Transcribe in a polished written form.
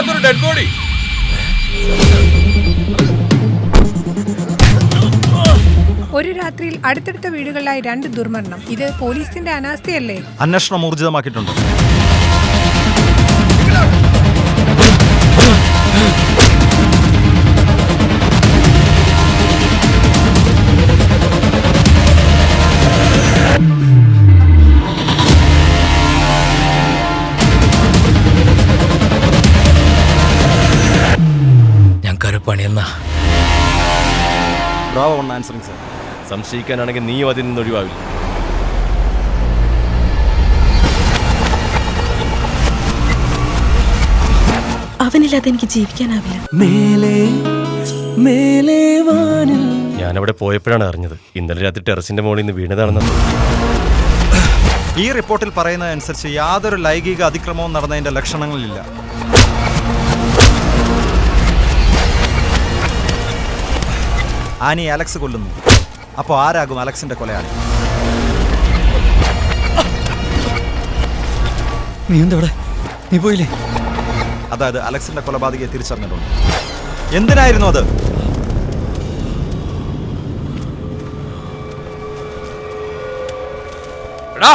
വല്ലാത്തൊരു dead body. ഒരു രാത്രിയിൽ അടുത്തടുത്ത വീടുകളിലായി 2 ദുർമരണം. ഇത് പോലീസിന്റെ അനാസ്ഥയല്ലേ? അന്വേഷണം ഊർജിതമാക്കിയിട്ടുണ്ട്. ഞങ്ങൾക്കൊരു പണിയെന്നാ. Bravo on answering sir. സംശയിക്കാനാണെങ്കിൽ നീയും അതിൽ നിന്ന് ഒഴിവാവില്ല. അവനില്ലാതെ എനിക്ക് ജീവിക്കാനാവില്ല. ഞാനവിടെ പോയപ്പോഴാണ് അറിഞ്ഞത് ഇന്നലെ രാത്രി ടെറസിന്റെ മുകളിൽ നിന്ന് വീണതാണെന്ന്. ഈ റിപ്പോർട്ടിൽ പറയുന്നതനുസരിച്ച് യാതൊരു ലൈംഗിക അതിക്രമവും നടന്നതിന്റെ ലക്ഷണങ്ങളില്ല. ആനി അലക്സ് കൊല്ലുന്നു. അപ്പോൾ ആരാകും അലക്സിന്റെ കൊലയാളി? നീ എന്താ നീ പോയില്ലേ? അതായത് അലക്സിന്റെ കൊലപാതകയെ തിരിച്ചറിഞ്ഞിട്ടുണ്ട്. എന്തിനായിരുന്നു അത്? എടാ